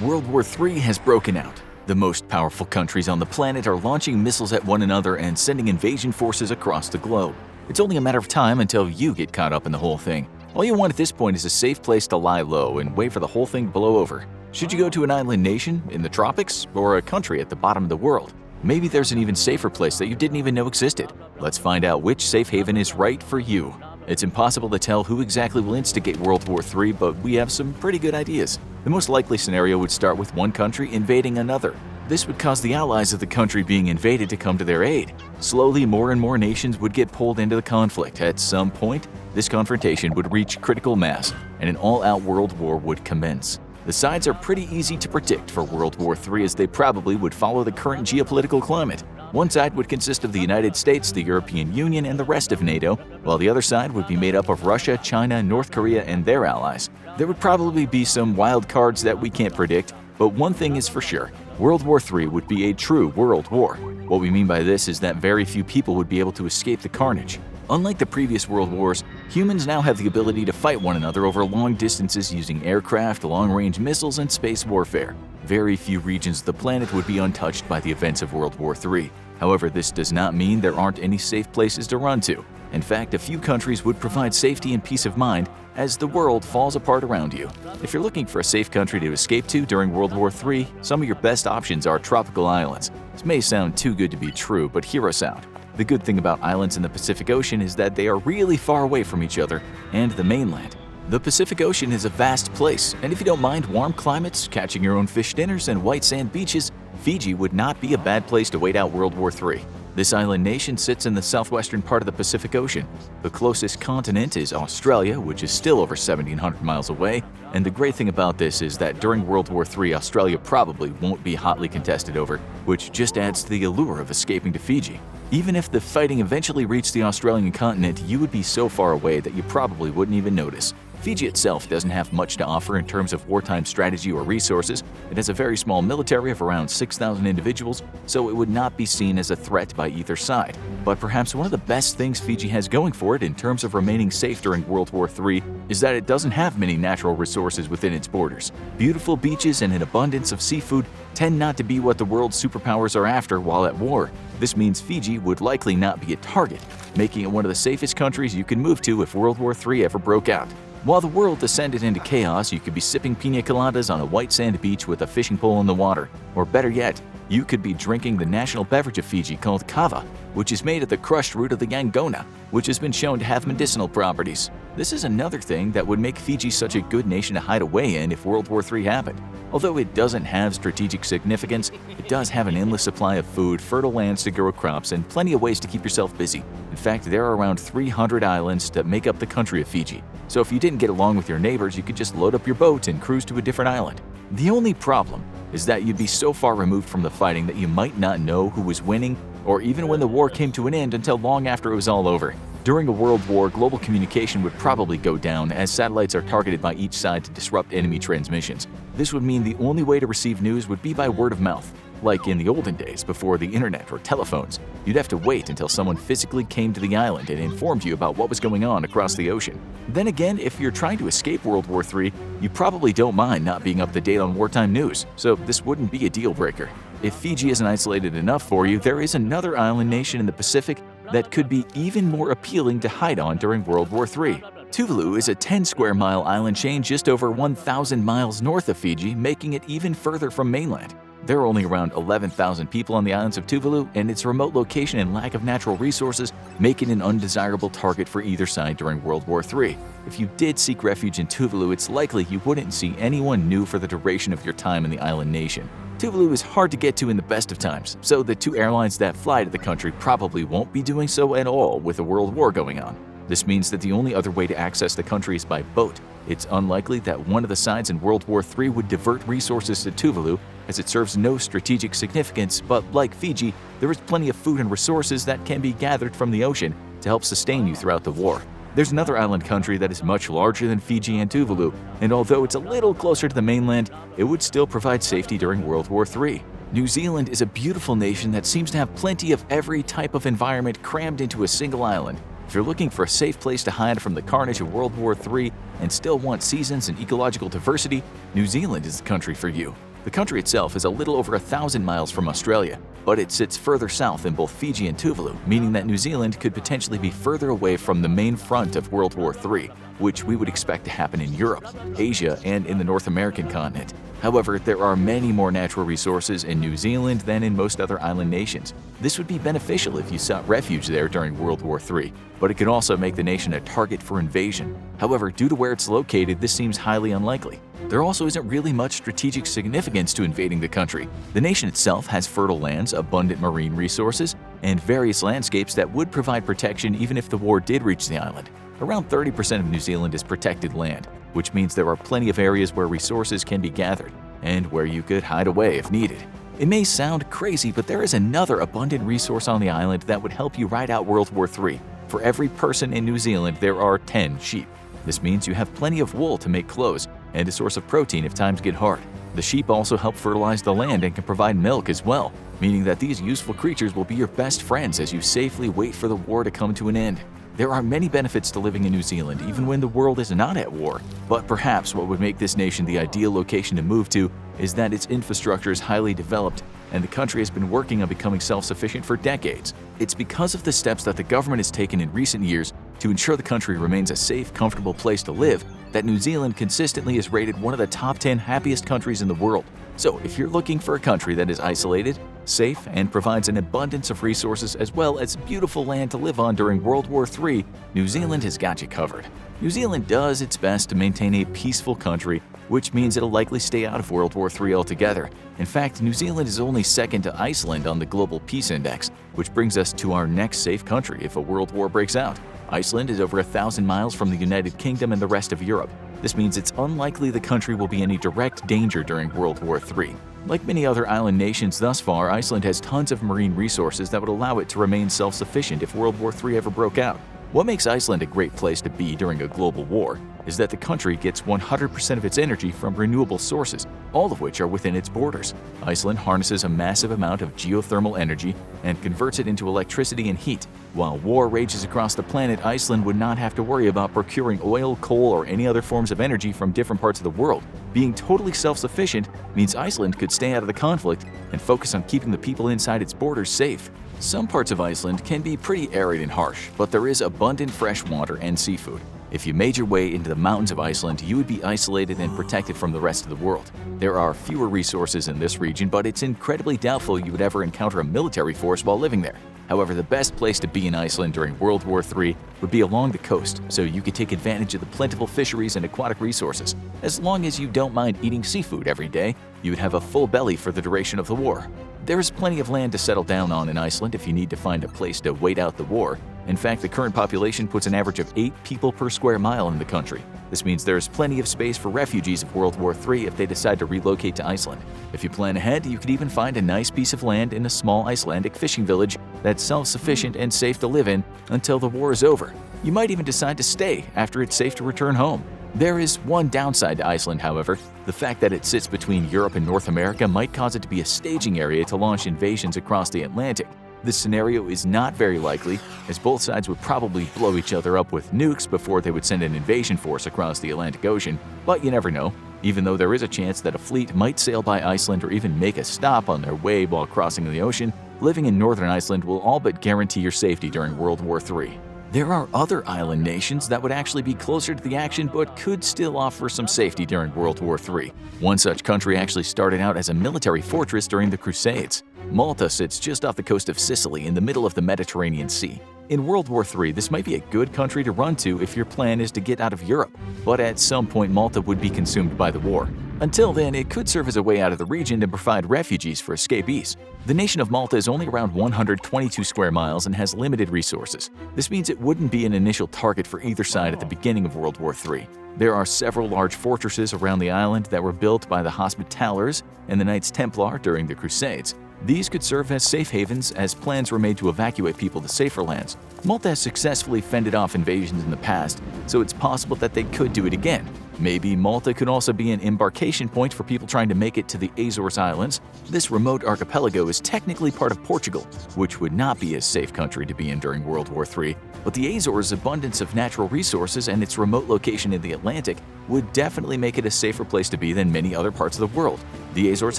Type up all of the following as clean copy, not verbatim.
World War III has broken out. The most powerful countries on the planet are launching missiles at one another and sending invasion forces across the globe. It's only a matter of time until you get caught up in the whole thing. All you want at this point is a safe place to lie low and wait for the whole thing to blow over. Should you go to an island nation in the tropics or a country at the bottom of the world? Maybe there's an even safer place that you didn't even know existed. Let's find out which safe haven is right for you. It's impossible to tell who exactly will instigate World War III, but we have some pretty good ideas. The most likely scenario would start with one country invading another. This would cause the allies of the country being invaded to come to their aid. Slowly, more and more nations would get pulled into the conflict. At some point, this confrontation would reach critical mass, and an all-out world war would commence. The sides are pretty easy to predict for World War III, as they probably would follow the current geopolitical climate. One side would consist of the United States, the European Union, and the rest of NATO, while the other side would be made up of Russia, China, North Korea, and their allies. There would probably be some wild cards that we can't predict, but one thing is for sure: World War III would be a true world war. What we mean by this is that very few people would be able to escape the carnage. Unlike the previous world wars, humans now have the ability to fight one another over long distances using aircraft, long-range missiles, and space warfare. Very few regions of the planet would be untouched by the events of World War III. However, this does not mean there aren't any safe places to run to. In fact, a few countries would provide safety and peace of mind as the world falls apart around you. If you're looking for a safe country to escape to during World War III, some of your best options are tropical islands. This may sound too good to be true, but hear us out. The good thing about islands in the Pacific Ocean is that they are really far away from each other and the mainland. The Pacific Ocean is a vast place, and if you don't mind warm climates, catching your own fish dinners, and white sand beaches, Fiji would not be a bad place to wait out World War III. This island nation sits in the southwestern part of the Pacific Ocean. The closest continent is Australia, which is still over 1,700 miles away, and the great thing about this is that during World War III, Australia probably won't be hotly contested over, which just adds to the allure of escaping to Fiji. Even if the fighting eventually reached the Australian continent, you would be so far away that you probably wouldn't even notice. Fiji itself doesn't have much to offer in terms of wartime strategy or resources. It has a very small military of around 6,000 individuals, so it would not be seen as a threat by either side. But perhaps one of the best things Fiji has going for it in terms of remaining safe during World War III is that it doesn't have many natural resources within its borders. Beautiful beaches and an abundance of seafood tend not to be what the world's superpowers are after while at war. This means Fiji would likely not be a target, making it one of the safest countries you can move to if World War III ever broke out. While the world descended into chaos, you could be sipping pina coladas on a white sand beach with a fishing pole in the water. Or better yet, you could be drinking the national beverage of Fiji called kava, which is made of the crushed root of the yangona, which has been shown to have medicinal properties. This is another thing that would make Fiji such a good nation to hide away in if World War III happened. Although it doesn't have strategic significance, it does have an endless supply of food, fertile lands to grow crops, and plenty of ways to keep yourself busy. In fact, there are around 300 islands that make up the country of Fiji. So if you didn't get along with your neighbors, you could just load up your boat and cruise to a different island. The only problem is that you'd be so far removed from the fighting that you might not know who was winning, or even when the war came to an end until long after it was all over. During a world war, global communication would probably go down as satellites are targeted by each side to disrupt enemy transmissions. This would mean the only way to receive news would be by word of mouth. Like in the olden days before the internet or telephones, you'd have to wait until someone physically came to the island and informed you about what was going on across the ocean. Then again, if you're trying to escape World War III, you probably don't mind not being up to date on wartime news, so this wouldn't be a deal breaker. If Fiji isn't isolated enough for you, there is another island nation in the Pacific that could be even more appealing to hide on during World War III. Tuvalu is a 10-square-mile island chain just over 1,000 miles north of Fiji, making it even further from mainland. There are only around 11,000 people on the islands of Tuvalu, and its remote location and lack of natural resources make it an undesirable target for either side during World War III. If you did seek refuge in Tuvalu, it's likely you wouldn't see anyone new for the duration of your time in the island nation. Tuvalu is hard to get to in the best of times, so the two airlines that fly to the country probably won't be doing so at all with a world war going on. This means that the only other way to access the country is by boat. It's unlikely that one of the sides in World War III would divert resources to Tuvalu, as it serves no strategic significance, but like Fiji, there is plenty of food and resources that can be gathered from the ocean to help sustain you throughout the war. There's another island country that is much larger than Fiji and Tuvalu, and although it's a little closer to the mainland, it would still provide safety during World War III. New Zealand is a beautiful nation that seems to have plenty of every type of environment crammed into a single island. If you're looking for a safe place to hide from the carnage of World War III and still want seasons and ecological diversity, New Zealand is the country for you. The country itself is a little over 1,000 miles from Australia, but it sits further south than both Fiji and Tuvalu, meaning that New Zealand could potentially be further away from the main front of World War III, which we would expect to happen in Europe, Asia, and in the North American continent. However, there are many more natural resources in New Zealand than in most other island nations. This would be beneficial if you sought refuge there during World War III, but it could also make the nation a target for invasion. However, due to where it's located, this seems highly unlikely. There also isn't really much strategic significance to invading the country. The nation itself has fertile lands, abundant marine resources, and various landscapes that would provide protection even if the war did reach the island. Around 30% of New Zealand is protected land, which means there are plenty of areas where resources can be gathered and where you could hide away if needed. It may sound crazy, but there is another abundant resource on the island that would help you ride out World War III. For every person in New Zealand, there are 10 sheep. This means you have plenty of wool to make clothes and a source of protein if times get hard. The sheep also help fertilize the land and can provide milk as well, meaning that these useful creatures will be your best friends as you safely wait for the war to come to an end. There are many benefits to living in New Zealand even when the world is not at war, but perhaps what would make this nation the ideal location to move to is that its infrastructure is highly developed and the country has been working on becoming self-sufficient for decades. It's because of the steps that the government has taken in recent years to ensure the country remains a safe, comfortable place to live that New Zealand consistently is rated one of the top 10 happiest countries in the world. So if you're looking for a country that is isolated, safe, and provides an abundance of resources as well as beautiful land to live on during World War III, New Zealand has got you covered. New Zealand does its best to maintain a peaceful country, which means it'll likely stay out of World War III altogether. In fact, New Zealand is only second to Iceland on the Global Peace Index, which brings us to our next safe country if a world war breaks out. Iceland is over 1,000 miles from the United Kingdom and the rest of Europe. This means it's unlikely the country will be in any direct danger during World War III. Like many other island nations thus far, Iceland has tons of marine resources that would allow it to remain self-sufficient if World War III ever broke out. What makes Iceland a great place to be during a global war is that the country gets 100% of its energy from renewable sources, all of which are within its borders. Iceland harnesses a massive amount of geothermal energy and converts it into electricity and heat. While war rages across the planet, Iceland would not have to worry about procuring oil, coal, or any other forms of energy from different parts of the world. Being totally self-sufficient means Iceland could stay out of the conflict and focus on keeping the people inside its borders safe. Some parts of Iceland can be pretty arid and harsh, but there is abundant fresh water and seafood. If you made your way into the mountains of Iceland, you would be isolated and protected from the rest of the world. There are fewer resources in this region, but it's incredibly doubtful you would ever encounter a military force while living there. However, the best place to be in Iceland during World War III would be along the coast, so you could take advantage of the plentiful fisheries and aquatic resources. As long as you don't mind eating seafood every day, you would have a full belly for the duration of the war. There is plenty of land to settle down on in Iceland if you need to find a place to wait out the war. In fact, the current population puts an average of 8 people per square mile in the country. This means there is plenty of space for refugees of World War III if they decide to relocate to Iceland. If you plan ahead, you could even find a nice piece of land in a small Icelandic fishing village that's self-sufficient and safe to live in until the war is over. You might even decide to stay after it's safe to return home. There is one downside to Iceland, however. The fact that it sits between Europe and North America might cause it to be a staging area to launch invasions across the Atlantic. This scenario is not very likely, as both sides would probably blow each other up with nukes before they would send an invasion force across the Atlantic Ocean, but you never know. Even though there is a chance that a fleet might sail by Iceland or even make a stop on their way while crossing the ocean, living in northern Iceland will all but guarantee your safety during World War III. There are other island nations that would actually be closer to the action but could still offer some safety during World War III. One such country actually started out as a military fortress during the Crusades. Malta sits just off the coast of Sicily in the middle of the Mediterranean Sea. In World War III, this might be a good country to run to if your plan is to get out of Europe, but at some point Malta would be consumed by the war. Until then, it could serve as a way out of the region to provide refugees for escapees. The nation of Malta is only around 122 square miles and has limited resources. This means it wouldn't be an initial target for either side at the beginning of World War III. There are several large fortresses around the island that were built by the Hospitallers and the Knights Templar during the Crusades. These could serve as safe havens as plans were made to evacuate people to safer lands. Malta has successfully fended off invasions in the past, so it's possible that they could do it again. Maybe Malta could also be an embarkation point for people trying to make it to the Azores Islands. This remote archipelago is technically part of Portugal, which would not be a safe country to be in during World War III, but the Azores' abundance of natural resources and its remote location in the Atlantic would definitely make it a safer place to be than many other parts of the world. The Azores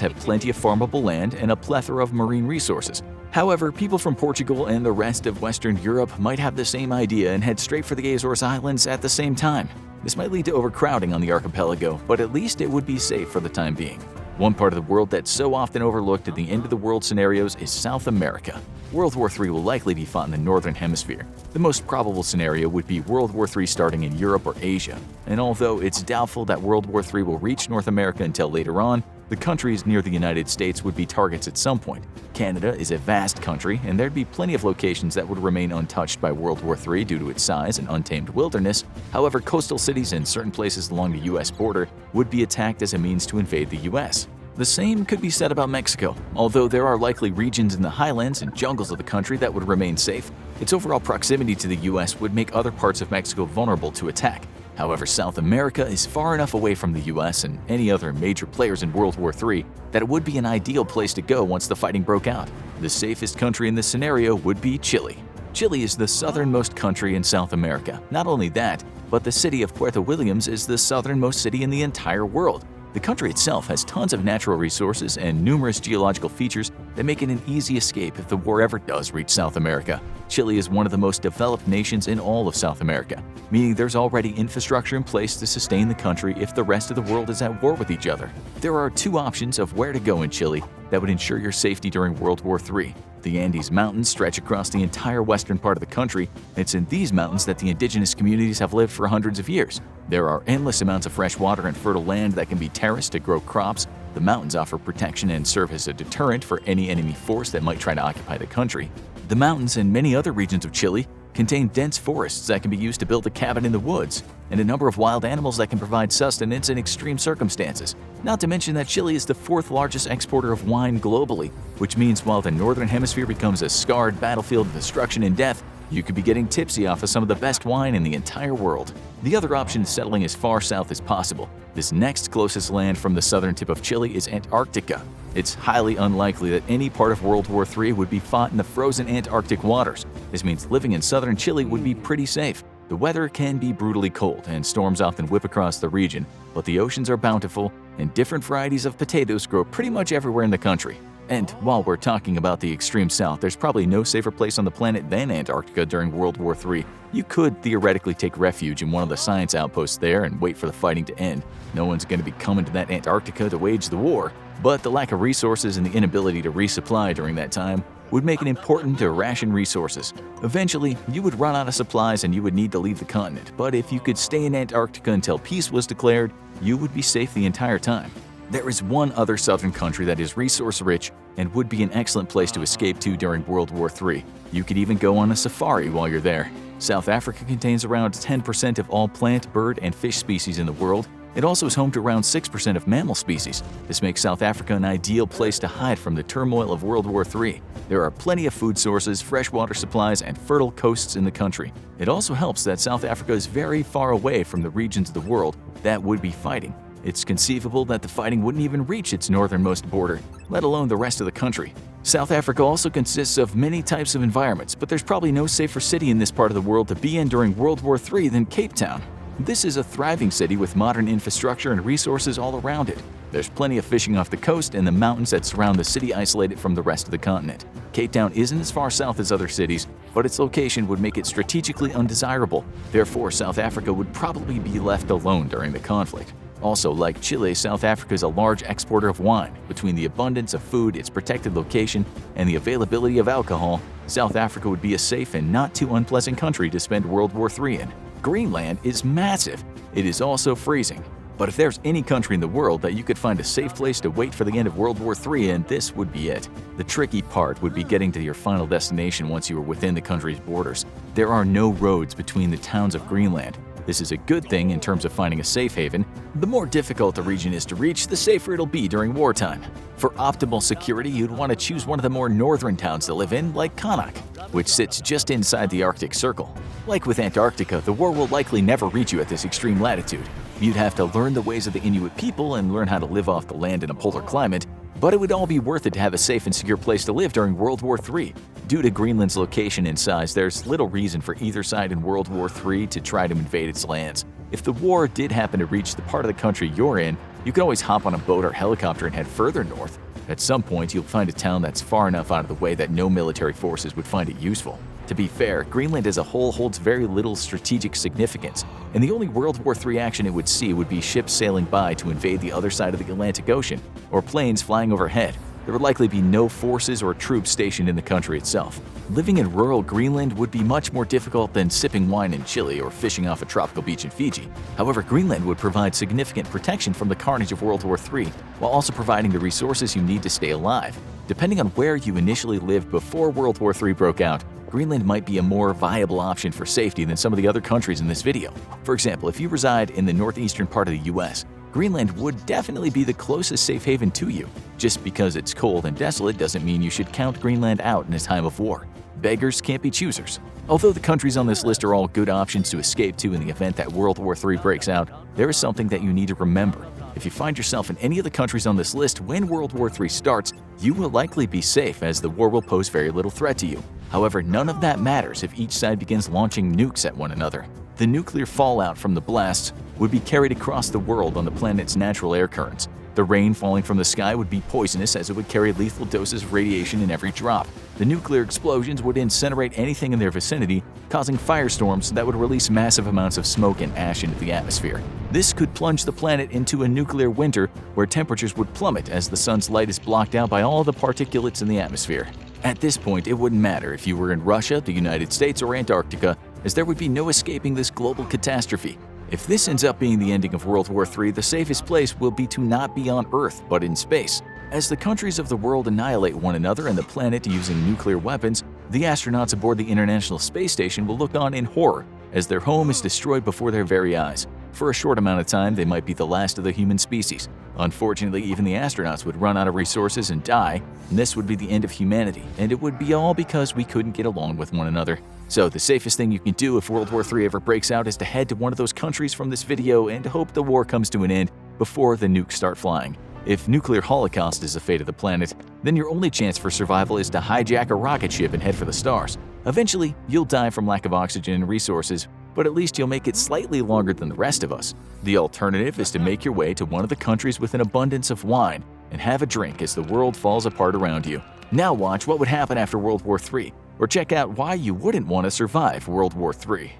have plenty of farmable land and a plethora of marine resources. However, people from Portugal and the rest of Western Europe might have the same idea and head straight for the Azores Islands at the same time. This might lead to overcrowding on the archipelago, but at least it would be safe for the time being. One part of the world that's so often overlooked in the end-of-the-world scenarios is South America. World War III will likely be fought in the Northern Hemisphere. The most probable scenario would be World War III starting in Europe or Asia. And although it's doubtful that World War III will reach North America until later on, the countries near the United States would be targets at some point. Canada is a vast country, and there'd be plenty of locations that would remain untouched by World War III due to its size and untamed wilderness. However, coastal cities and certain places along the U.S. border would be attacked as a means to invade the U.S. The same could be said about Mexico. Although there are likely regions in the highlands and jungles of the country that would remain safe, its overall proximity to the U.S. would make other parts of Mexico vulnerable to attack. However, South America is far enough away from the US and any other major players in World War III that it would be an ideal place to go once the fighting broke out. The safest country in this scenario would be Chile. Chile is the southernmost country in South America. Not only that, but the city of Puerto Williams is the southernmost city in the entire world. The country itself has tons of natural resources and numerous geological features that make it an easy escape if the war ever does reach South America. Chile is one of the most developed nations in all of South America, meaning there's already infrastructure in place to sustain the country if the rest of the world is at war with each other. There are two options of where to go in Chile that would ensure your safety during World War III. The Andes Mountains stretch across the entire western part of the country. It's in these mountains that the indigenous communities have lived for hundreds of years. There are endless amounts of fresh water and fertile land that can be terraced to grow crops. The mountains offer protection and serve as a deterrent for any enemy force that might try to occupy the country. The mountains and many other regions of Chile contain dense forests that can be used to build a cabin in the woods, and a number of wild animals that can provide sustenance in extreme circumstances. Not to mention that Chile is the fourth largest exporter of wine globally, which means while the Northern Hemisphere becomes a scarred battlefield of destruction and death, you could be getting tipsy off of some of the best wine in the entire world. The other option is settling as far south as possible. This next closest land from the southern tip of Chile is Antarctica. It's highly unlikely that any part of World War III would be fought in the frozen Antarctic waters. This means living in southern Chile would be pretty safe. The weather can be brutally cold, and storms often whip across the region, but the oceans are bountiful, and different varieties of potatoes grow pretty much everywhere in the country. And while we're talking about the extreme south, there's probably no safer place on the planet than Antarctica during World War III. You could theoretically take refuge in one of the science outposts there and wait for the fighting to end. No one's going to be coming to that Antarctica to wage the war. But the lack of resources and the inability to resupply during that time would make it important to ration resources. Eventually, you would run out of supplies and you would need to leave the continent. But if you could stay in Antarctica until peace was declared, you would be safe the entire time. There is one other southern country that is resource-rich and would be an excellent place to escape to during World War III. You could even go on a safari while you're there. South Africa contains around 10% of all plant, bird, and fish species in the world. It also is home to around 6% of mammal species. This makes South Africa an ideal place to hide from the turmoil of World War III. There are plenty of food sources, fresh water supplies, and fertile coasts in the country. It also helps that South Africa is very far away from the regions of the world that would be fighting. It's conceivable that the fighting wouldn't even reach its northernmost border, let alone the rest of the country. South Africa also consists of many types of environments, but there's probably no safer city in this part of the world to be in during World War III than Cape Town. This is a thriving city with modern infrastructure and resources all around it. There's plenty of fishing off the coast, and the mountains that surround the city isolate it from the rest of the continent. Cape Town isn't as far south as other cities, but its location would make it strategically undesirable. Therefore, South Africa would probably be left alone during the conflict. Also, like Chile, South Africa is a large exporter of wine. Between the abundance of food, its protected location, and the availability of alcohol, South Africa would be a safe and not too unpleasant country to spend World War III in. Greenland is massive. It is also freezing. But if there's any country in the world that you could find a safe place to wait for the end of World War III in, this would be it. The tricky part would be getting to your final destination once you are within the country's borders. There are no roads between the towns of Greenland. This is a good thing in terms of finding a safe haven. The more difficult the region is to reach, the safer it'll be during wartime. For optimal security, you'd want to choose one of the more northern towns to live in, like Qaanaaq, which sits just inside the Arctic Circle. Like with Antarctica, the war will likely never reach you at this extreme latitude. You'd have to learn the ways of the Inuit people and learn how to live off the land in a polar climate, but it would all be worth it to have a safe and secure place to live during World War III. Due to Greenland's location and size, there's little reason for either side in World War III to try to invade its lands. If the war did happen to reach the part of the country you're in, you can always hop on a boat or helicopter and head further north. At some point, you'll find a town that's far enough out of the way that no military forces would find it useful. To be fair, Greenland as a whole holds very little strategic significance, and the only World War III action it would see would be ships sailing by to invade the other side of the Atlantic Ocean, or planes flying overhead. There would likely be no forces or troops stationed in the country itself. Living in rural Greenland would be much more difficult than sipping wine in Chile or fishing off a tropical beach in Fiji. However, Greenland would provide significant protection from the carnage of World War III, while also providing the resources you need to stay alive. Depending on where you initially lived before World War III broke out, Greenland might be a more viable option for safety than some of the other countries in this video. For example, if you reside in the northeastern part of the US, Greenland would definitely be the closest safe haven to you. Just because it's cold and desolate doesn't mean you should count Greenland out in a time of war. Beggars can't be choosers. Although the countries on this list are all good options to escape to in the event that World War III breaks out, there is something that you need to remember. If you find yourself in any of the countries on this list when World War III starts, you will likely be safe as the war will pose very little threat to you. However, none of that matters if each side begins launching nukes at one another. The nuclear fallout from the blasts would be carried across the world on the planet's natural air currents. The rain falling from the sky would be poisonous as it would carry lethal doses of radiation in every drop. The nuclear explosions would incinerate anything in their vicinity, causing firestorms that would release massive amounts of smoke and ash into the atmosphere. This could plunge the planet into a nuclear winter where temperatures would plummet as the sun's light is blocked out by all the particulates in the atmosphere. At this point, it wouldn't matter if you were in Russia, the United States, or Antarctica, as there would be no escaping this global catastrophe. If this ends up being the ending of World War III, the safest place will be to not be on Earth, but in space. As the countries of the world annihilate one another and the planet using nuclear weapons, the astronauts aboard the International Space Station will look on in horror as their home is destroyed before their very eyes. For a short amount of time, they might be the last of the human species. Unfortunately, even the astronauts would run out of resources and die, and this would be the end of humanity, and it would be all because we couldn't get along with one another. So the safest thing you can do if World War III ever breaks out is to head to one of those countries from this video and hope the war comes to an end before the nukes start flying. If nuclear holocaust is the fate of the planet, then your only chance for survival is to hijack a rocket ship and head for the stars. Eventually, you'll die from lack of oxygen and resources, but at least you'll make it slightly longer than the rest of us. The alternative is to make your way to one of the countries with an abundance of wine and have a drink as the world falls apart around you. Now watch what would happen after World War III, or check out why you wouldn't want to survive World War III.